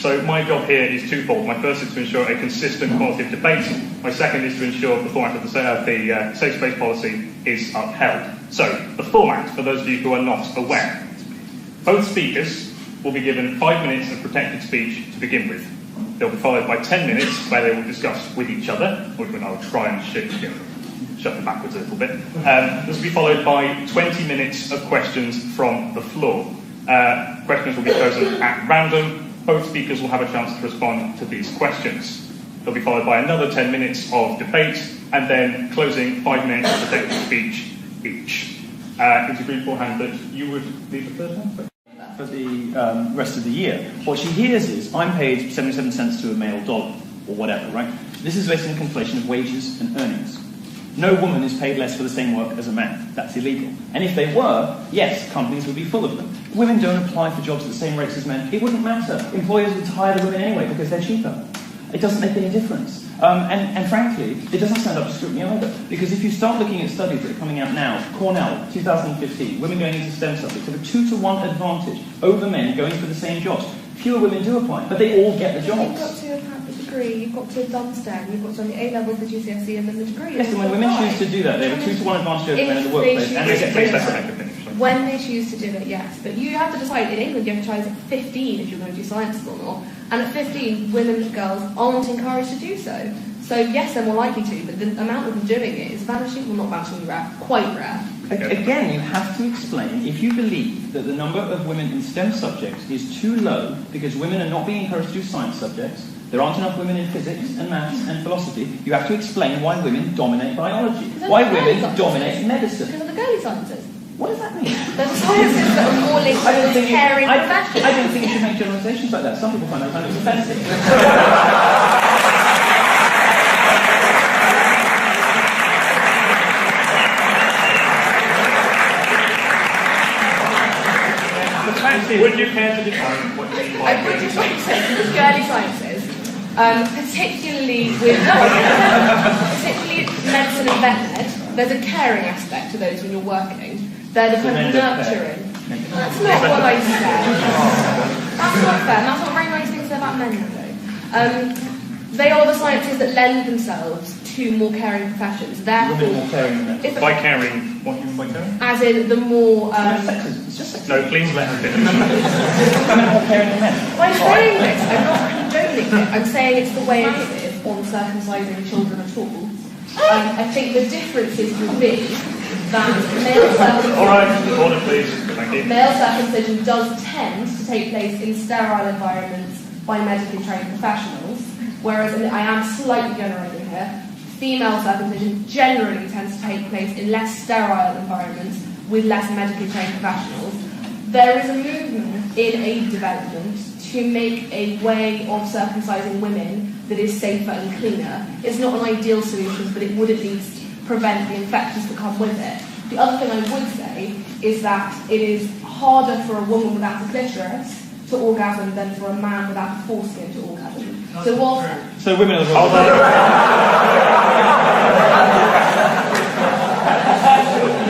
So my job here is twofold. My first is to ensure a consistent quality of debate. My second is to ensure the format of the safe space policy is upheld. So, the format, for those of you who are not aware. Both speakers will be given 5 minutes of protected speech to begin with. They'll be followed by 10 minutes where they will discuss with each other, which I'll try and shuffle backwards a little bit. This will be followed by 20 minutes of questions from the floor. Questions will be chosen at random. Both speakers will have a chance to respond to these questions. They'll be followed by another 10 minutes of debate, and then closing 5 minutes of protected speech each. It's agreed beforehand that you would leave the first one? For the rest of the year. What she hears is, I'm paid 77 cents to a male dollar, or whatever, right? This is based on a conflation of wages and earnings. No woman is paid less for the same work as a man. That's illegal. And if they were, yes, companies would be full of them. Women don't apply for jobs at the same rates as men. It wouldn't matter. Employers would hire the women anyway because they're cheaper. It doesn't make any difference. And frankly, it doesn't stand up to scrutiny either. Because if you start looking at studies that are coming out now, Cornell, 2015, women going into STEM subjects have a 2-to-1 advantage over men going for the same jobs. Fewer women do apply, but they all get the jobs. You've got to have had the degree, you've got to have done STEM, you've got to have the A-level, the GCSE, and then the degree. Yes, and when women choose to do that, they have a 2-to-1 advantage over men in the workplace, and they get paid less. When they choose to do it, yes. But you have to decide, in England, you have to try at 15 if you're going to do sciences or not. And at 15, women and girls aren't encouraged to do so. So yes, they're more likely to, but the amount of them doing it is vanishing, well, not vanishingly rare, quite rare. Again, you have to explain, if you believe that the number of women in STEM subjects is too low because women are not being encouraged to do science subjects, there aren't enough women in physics and maths and philosophy, you have to explain why women dominate biology, why women dominate medicine. Because of the girly sciences. What does that mean? They're the sciences that are more linked to the caring profession. I don't think you should make generalisations like that. Some people find that kind of offensive. Would you care to define what you mean by girly sciences? Girly sciences, particularly medicine and vet med, there's a caring aspect to those when you're working. They're the kind of nurturing. That's not what I said. That's not fair. That's not very nice things to say about men, though. They are the sciences that lend themselves to more caring professions. Therefore, more caring than by caring, what do you mean by caring? As in the more. It's just sexism. No, please let her finish. Women are more caring than men. By saying this, I'm not condoning it. I'm saying it's the way it is on circumcising children at all. I think the differences would be that male circumcision. All right, order please. Thank you. Male circumcision does tend to take place in sterile environments by medically trained professionals, whereas, and I am slightly generating here, female circumcision generally tends to take place in less sterile environments with less medically trained professionals. There is a movement in aid development to make a way of circumcising women that is safer and cleaner. It's not an ideal solution, but it would at least prevent the infections that come with it. The other thing I would say is that it is harder for a woman without a clitoris to orgasm than for a man without a foreskin to orgasm. So women are the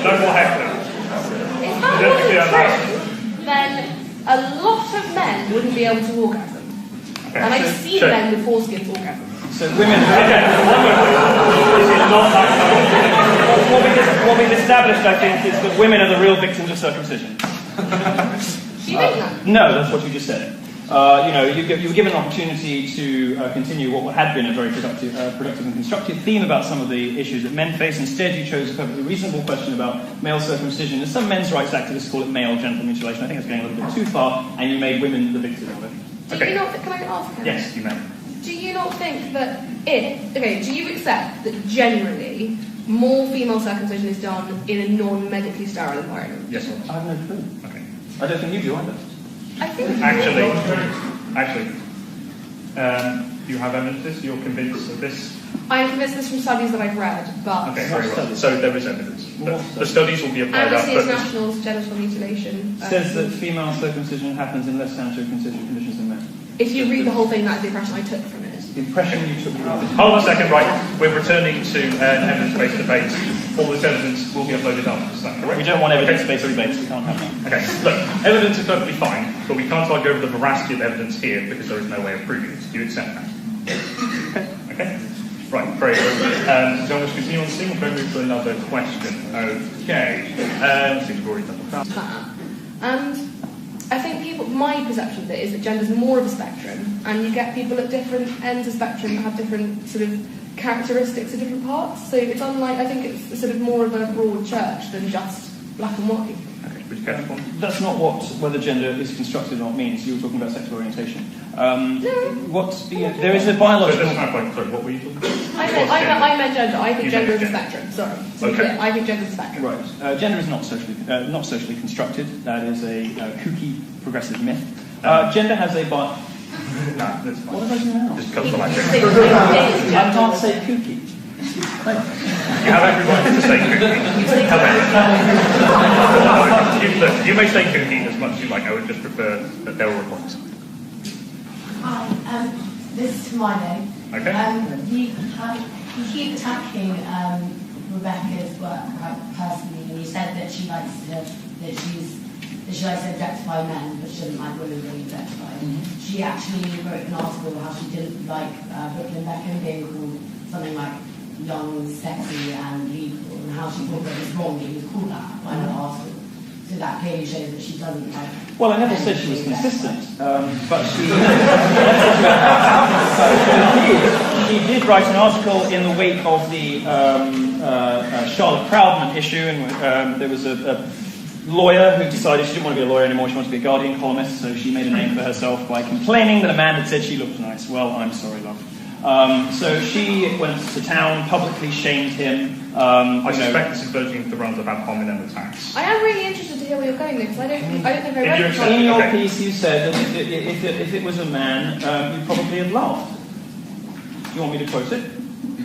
No more heckling. If that wasn't true, then a lot of men wouldn't be able to orgasm. Okay, and I've seen men with foreskins orgasm. So women... What we've established, I think, is that women are the real victims of circumcision. Do you think that? No, that's what you just said. You were given an opportunity to continue what had been a very productive and constructive theme about some of the issues that men face. Instead, you chose a perfectly reasonable question about male circumcision. And some men's rights activists call it male genital mutilation. I think it's going a little bit too far, and you made women the victim of it. Do you not? Can I ask? Yes, you may. Do you not think that do you accept that generally more female circumcision is done in a non-medically sterile environment? Yes. I have no clue. Okay. I don't think you do either. I think Actually, you have evidence of this? You're convinced of this? I'm convinced this from studies that I've read, but... Okay, very well. So there is evidence. The studies will be applied out. Amnesty International's genital mutilation... says that female circumcision happens in less sanitary conditions than men. If you read the whole thing, that's the impression I took from it. the impression you took. Hold on a second, right. We're returning to an evidence-based debate. All this evidence will be uploaded up, is that correct? We don't want evidence-based debates, we can't have that. Okay, look, evidence is perfectly fine, but we can't argue over the veracity of evidence here because there is no way of proving it. Do you accept that? Okay? Right, very good. Do you want to continue on the scene or go move to another question? Okay. I think we've already done that. And I think my perception of it is that gender is more of a spectrum, and you get people at different ends of the spectrum that have different sort of characteristics of different parts. So it's unlike, I think it's sort of more of a broad church than just black and white. Okay, would you catch one? That's not what whether gender is constructed or not means. You were talking about sexual orientation. No. There is a biological. Sorry, what were you talking about? I meant gender. I think gender is a spectrum. Sorry. Okay. I think gender is a spectrum. Right. Gender is not socially constructed. That is a kooky progressive myth. Gender has a No, that's fine. What did I do now? Just cut the light. I can't say kooky. You have every right to say kooky. You may say kooky as much as you like. I would just prefer that there were reports. Hi, this is Milo. Okay. You keep attacking Rebecca's work quite personally, and you said that she likes to objectify men, but she doesn't like women being objectified. Mm-hmm. She actually wrote an article how she didn't like Brooklyn Beckham being called something like young, sexy, and legal, and how she thought that it was wrong that he was called that by an article. So that clearly shows that she doesn't like. Well, I never said she was consistent, but she did write an article in the wake of the Charlotte Proudman issue, and there was a lawyer who decided she didn't want to be a lawyer anymore, she wanted to be a Guardian columnist, so she made a name for herself by complaining that a man had said she looked nice. Well, I'm sorry, love. So she went to town, publicly shamed him. I suspect this is verging into the realms of ad hominem attacks. I am really interested to hear where you're going there, because I don't think I read it. In your piece, you said that if it was a man, you'd probably have laughed. Do you want me to quote it?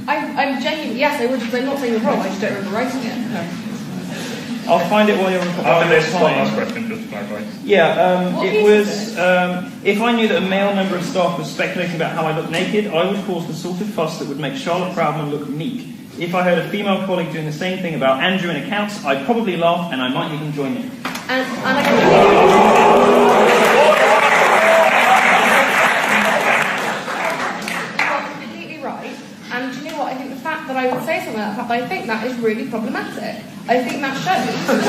I'm genuinely, yes, I would, because I'm not saying you're wrong, I just don't remember writing it. I'll find it while you're After this, one last question, just to clarify. Yeah, it was, if I knew that a male member of staff was speculating about how I look naked, I would cause the sort of fuss that would make Charlotte Proudman look meek. If I heard a female colleague doing the same thing about Andrew in accounts, I'd probably laugh and I might even join in. And I completely right. And do you know what? I think the fact that I would say something like that, I think that is really problematic. I think that shows. I'm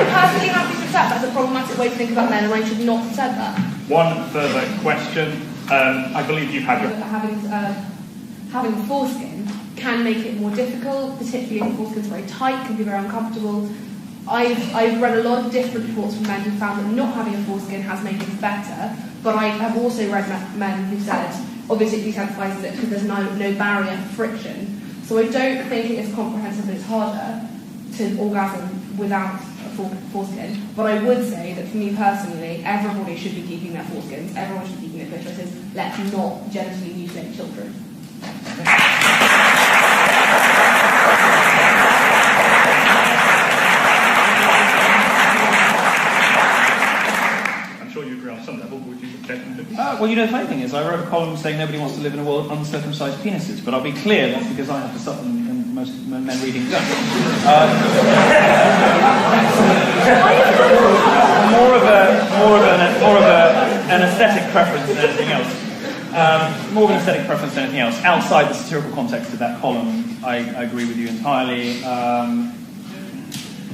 perfectly happy to accept that's a problematic way to think about men, and I should not have said that. One further question. I believe you've had your... Having a foreskin can make it more difficult, particularly if the foreskin's very tight, can be very uncomfortable. I've read a lot of different reports from men who found that not having a foreskin has made things better, but I have also read men who said, obviously it desensitizes it because there's no barrier for friction. So I don't think it is comprehensive and it's harder to orgasm without a foreskin. But I would say that for me personally, everybody should be keeping their foreskins, everyone should be keeping their clitorises. Let's not genitally mutilate children. I'm sure you agree on some level, but would you object? Well, you know, the funny thing is, I wrote a column saying nobody wants to live in a world of uncircumcised penises, but I'll be clear, that's because I have to suffer and most men reading don't. More of an aesthetic preference than anything else. More of an aesthetic preference than anything else. Outside the satirical context of that column, I agree with you entirely.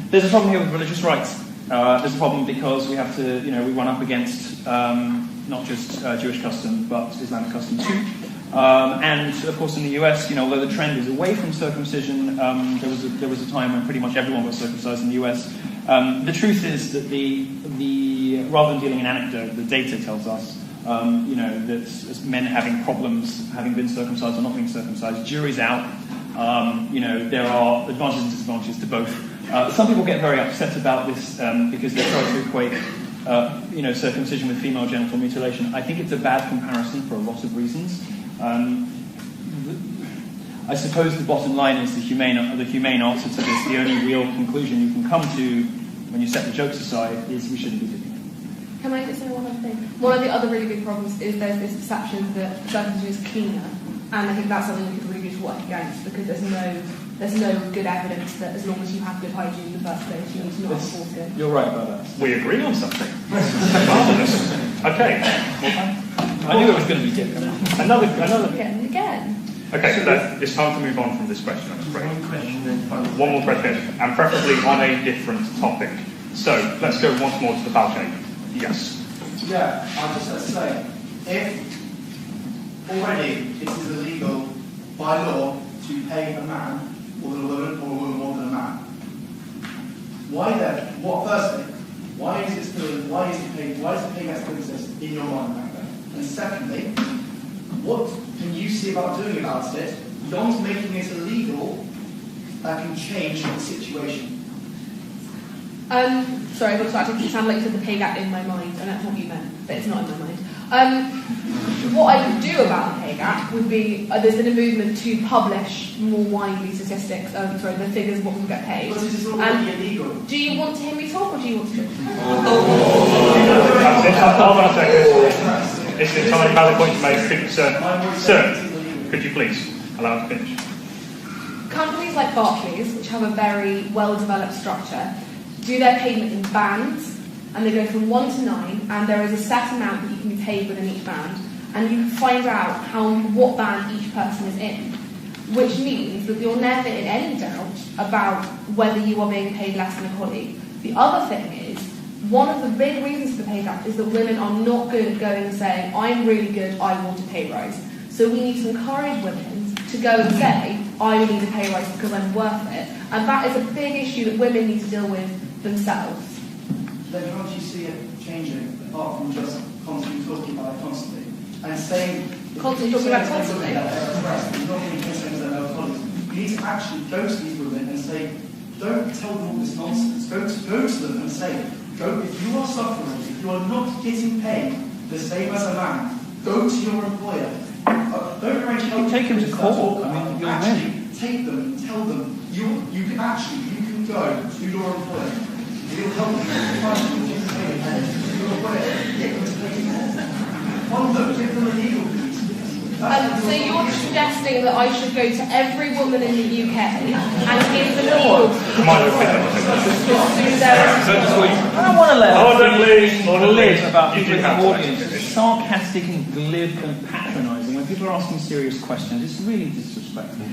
There's a problem here with religious rights. There's a problem because we have to, we run up against not just Jewish custom, but Islamic custom too. And of course, in the US, although the trend is away from circumcision, there was a time when pretty much everyone was circumcised in the US. The truth is that the rather than dealing in anecdote, the data tells us, that men having problems having been circumcised or not being circumcised, jury's out. There are advantages and disadvantages to both. Some people get very upset about this because they try to equate, circumcision with female genital mutilation. I think it's a bad comparison for a lot of reasons. I suppose the bottom line is the humane answer to this. The only real conclusion you can come to when you set the jokes aside is we shouldn't be doing it. Can I just say one other thing? One of the other really big problems is there's this perception that circumcision is cleaner, and I think that's something we could really do to work against, because there's no good evidence that as long as you have good hygiene in the first place, you need to not have foreskin. You're right about that. We agree on something. Marvellous. Okay. I knew it was going to be different. Another. Again. Okay, so it's time to move on from this question, I'm afraid. One more question, and preferably on a different topic. So, let's go once more to the balcony. Yes. Yeah, I'll just have to say, if already it is illegal by law to pay a man more than a woman, or a woman more than a man, why then? Firstly, why is it pay gap still exist in your mind back then? And secondly, what can you see about doing about it beyond making it illegal that can change the situation? Sorry, but it sounded like you said the pay gap in my mind, and that's what you meant, but it's not in my mind. What I would do about the pay gap would be, there's been a movement to publish more widely statistics, the figures of what people get paid. But this is already illegal. Do you want to hear me talk, or do you want to talk? Hold on a second. It's an entirely valid point to make. Sir, could you please allow us to finish? Companies like Barclays, which have a very well-developed structure, do their payment in bands, and they go from 1 to 9, and there is a set amount that you can be paid within each band, and you can find out what band each person is in, which means that you're never in any doubt about whether you are being paid less than a colleague. The other thing is, one of the big reasons for the pay gap is that women are not good at going and saying, I'm really good, I want a pay rise. So we need to encourage women to go and say, I need a pay rise because I'm worth it. And that is a big issue that women need to deal with themselves. Then can't you see it changing, apart from just constantly talking about it constantly? And saying... Constantly talking about it constantly? You're not going to saying that male colleagues. You need to actually go to these women and say, don't tell them all this nonsense. Go to them and say, if you are suffering, if you are not getting paid the same as a man, go to your employer. Don't arrange help. Take him to court. I mean, you'll actually take them and tell them you can go to your employer. He'll help you find your employer, get them to pay more. Fund them, give them a legal piece. So you're suggesting that I should go to every woman in the UK and give them a legal piece? Milo, I don't want to let glib about people in the audience. It's sarcastic and glib and patronising. When people are asking serious questions, it's really disrespectful.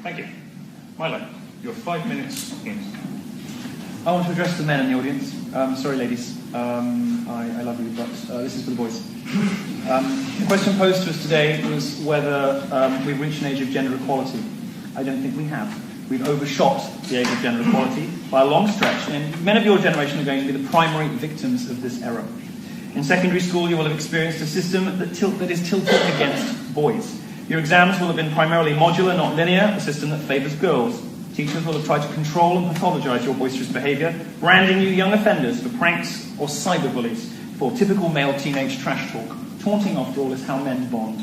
Thank you. Milo, you're 5 minutes in. I want to address the men in the audience. Sorry, ladies. I love you, but this is for the boys. The question posed to us today was whether we've reached an age of gender equality. I don't think we have. We've overshot the age of gender equality by a long stretch, and men of your generation are going to be the primary victims of this error. In secondary school, you will have experienced a system that is tilted against boys. Your exams will have been primarily modular, not linear, a system that favours girls. Teachers will have tried to control and pathologise your boisterous behaviour, branding you young offenders for pranks or cyberbullies, for typical male teenage trash talk. Taunting, after all, is how men bond.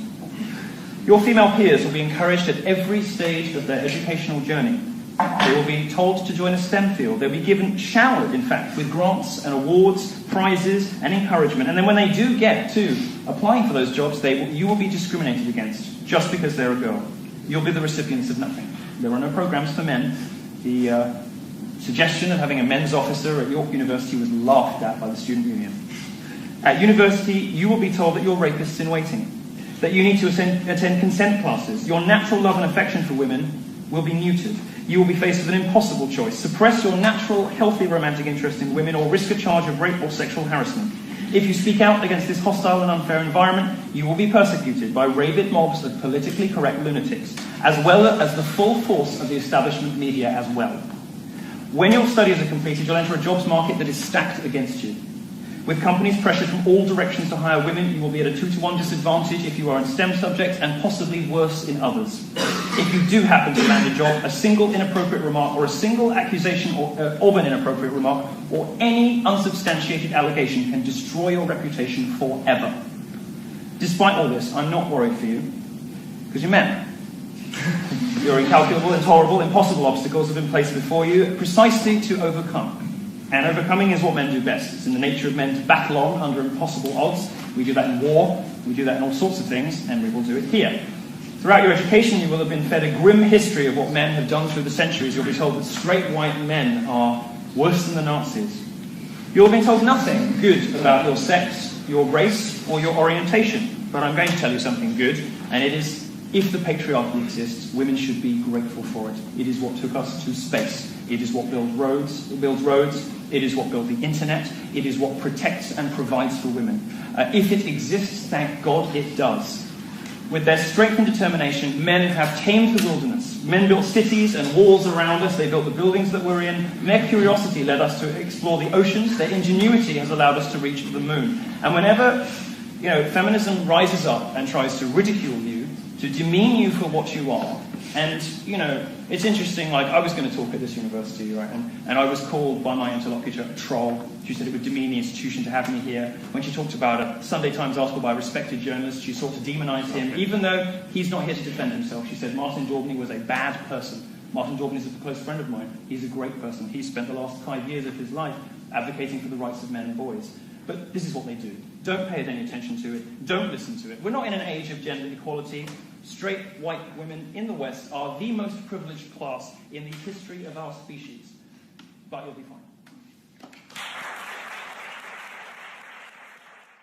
Your female peers will be encouraged at every stage of their educational journey. They will be told to join a STEM field. They'll be showered, in fact, with grants and awards, prizes and encouragement. And then when they do get to applying for those jobs, you will be discriminated against just because they're a girl. You'll be the recipients of nothing. There are no programs for men. The suggestion of having a men's officer at York University was laughed at by the student union. At university, you will be told that you're rapists in waiting, that you need to attend consent classes. Your natural love and affection for women will be muted. You will be faced with an impossible choice: suppress your natural, healthy romantic interest in women or risk a charge of rape or sexual harassment. If you speak out against this hostile and unfair environment, you will be persecuted by rabid mobs of politically correct lunatics, as well as the full force of the establishment media as well. When your studies are completed, you'll enter a jobs market that is stacked against you. With companies pressured from all directions to hire women, you will be at a 2-to-1 disadvantage if you are in STEM subjects and possibly worse in others. if you do happen to land a job, a single inappropriate remark or a single accusation of an inappropriate remark or any unsubstantiated allegation can destroy your reputation forever. Despite all this, I'm not worried for you, because you're men. Your incalculable, intolerable, impossible obstacles have been placed before you precisely to overcome. And overcoming is what men do best. It's in the nature of men to battle on under impossible odds. We do that in war, we do that in all sorts of things, and we will do it here. Throughout your education, you will have been fed a grim history of what men have done through the centuries. You'll be told that straight white men are worse than the Nazis. You'll have been told nothing good about your sex, your race, or your orientation. But I'm going to tell you something good, and it is, if the patriarchy exists, women should be grateful for it. It is what took us to space. It is what builds roads. It is what built the internet. It is what protects and provides for women. If it exists, thank God it does. With their strength and determination, men have tamed the wilderness. Men built cities and walls around us. They built the buildings that we're in. Their curiosity led us to explore the oceans. Their ingenuity has allowed us to reach the moon. And whenever, feminism rises up and tries to ridicule you, to demean you for what you are, and, it's interesting, I was going to talk at this university, right, and I was called by my interlocutor a troll. She said it would demean the institution to have me here. When she talked about a Sunday Times article by a respected journalist, she sought to demonize him, even though he's not here to defend himself. She said Martin Daubney was a bad person. Martin Daubney is a close friend of mine. He's a great person. He spent the last 5 years of his life advocating for the rights of men and boys. But this is what they do. Don't pay any attention to it. Don't listen to it. We're not in an age of gender equality. Straight white women in the West are the most privileged class in the history of our species. But you'll be fine.